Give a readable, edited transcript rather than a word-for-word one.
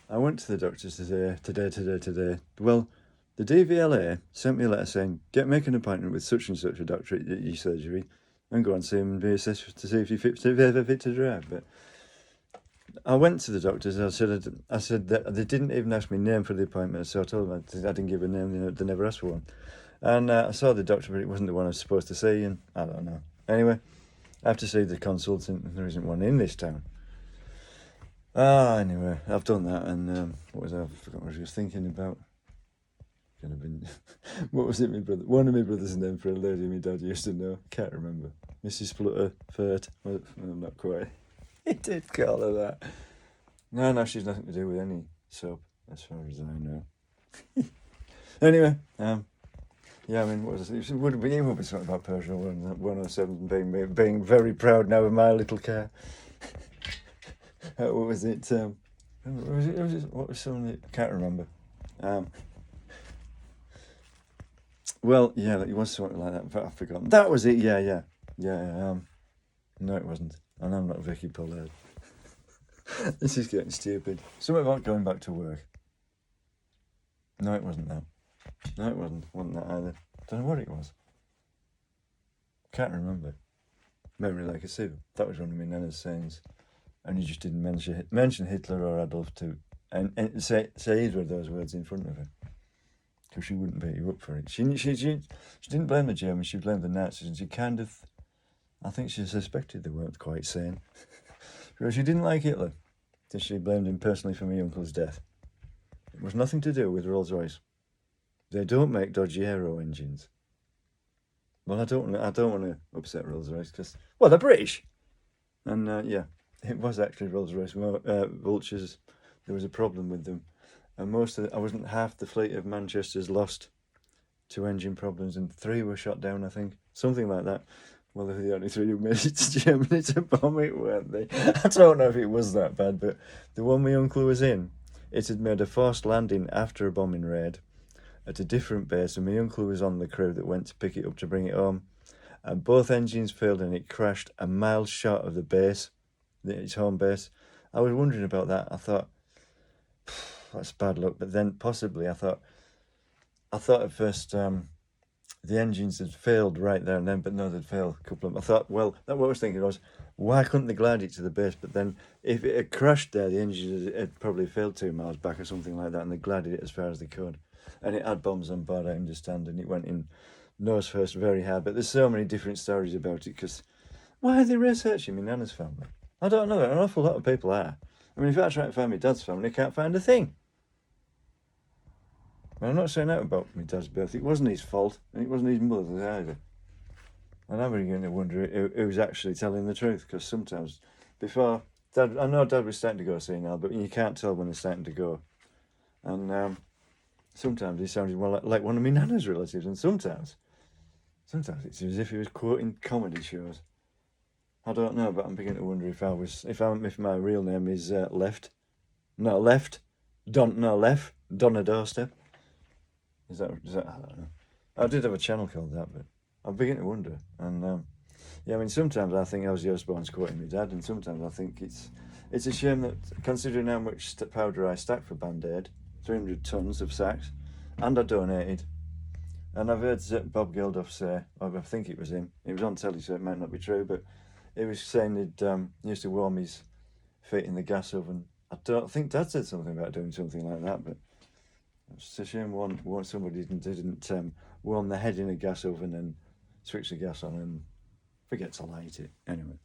I went to the doctors today. Well, the DVLA sent me a letter saying, make an appointment with such and such a doctor at your surgery and go and see him and be assessed to see if you're fit to drive. But I went to the doctors. I said that they didn't even ask me name for the appointment, so I told them I didn't give a name. They never asked for one. And I saw the doctor, but it wasn't the one I was supposed to see, and I don't know. Anyway, I have to see the consultant, and there isn't one in this town. Anyway, I've done that, and what was I? I forgot what I was thinking about. Could have been, what was it? My brother, one of my brother's name for a lady my dad used to know. Can't remember. Mrs. Flutter Furt. Well, not quite. He did call her that. No, she's nothing to do with any soap, as far as I know. Anyway, yeah, I mean, what was it? It would be something about Peugeot 107 being very proud now of my little car. What was it? What was something? I can't remember. Well, yeah, it was something like that, but I've forgotten. That was it. Yeah. No, it wasn't. And I'm not Vicky Pollard. This is getting stupid. Something about going back to work. No, it wasn't that. No, it wasn't. Wasn't that either. Don't know what it was. Can't remember. Memory like a sieve. That was one of my nana's sayings. And you just didn't mention Hitler or Adolf and say either of those words in front of her. Because she wouldn't beat you up for it. She didn't blame the Germans, she blamed the Nazis, and she kind of, I think she suspected they weren't quite sane. Because she didn't like Hitler, so she blamed him personally for my uncle's death. It was nothing to do with Rolls-Royce. They don't make dodgy aero engines. Well, I don't want to upset Rolls-Royce because, well, they're British. And yeah, it was actually Rolls-Royce Vultures. There was a problem with them. And I wasn't half the fleet of Manchester's lost to engine problems, and 3 were shot down, I think. Something like that. Well, they're the only 3 who made it to Germany to bomb it, weren't they? I don't know if it was that bad, but the one my uncle was in, it had made a forced landing after a bombing raid at a different base, and my uncle was on the crew that went to pick it up to bring it home. And both engines failed, and it crashed a mile short of the base, its home base. I was wondering about that. I thought, that's bad luck. But then possibly I thought at first the engines had failed right there and then, but no, they'd failed a couple of them. I thought, well, what I was thinking was, why couldn't they glide it to the base? But then if it had crashed there, the engine had probably failed 2 miles back or something like that, and they glided it as far as they could. And it had bombs on board, I understand, and it went in nose first very hard. But there's so many different stories about it, because why are they researching my nana's family? I don't know. An awful lot of people are. I mean, if I try to find my dad's family, I can't find a thing. But I'm not saying that about my dad's birth. It wasn't his fault, and it wasn't his mother's either. And I'm beginning to wonder who's actually telling the truth, because sometimes, before, I know Dad was starting to go senile, but you can't tell when they're starting to go. And sometimes he sounded well like one of my nana's relatives, and sometimes it's as if he was quoting comedy shows. I don't know, but I'm beginning to wonder if my real name is Left, Donna Doorstep. Is that? I don't know. I did have a channel called that, but I'm beginning to wonder. And yeah, I mean, sometimes I think Ozzy Osbourne's quoting my dad, and sometimes I think it's a shame that, considering how much powder I stacked for Band-Aid, 300 tons of sacks, and I donated. And I've heard Bob Geldof say, I think it was him. It was on telly, so it might not be true, but he was saying he used to warm his feet in the gas oven. I don't think Dad said something about doing something like that, but it's a shame somebody didn't warm their head in a gas oven and switch the gas on and forget to light it. Anyway.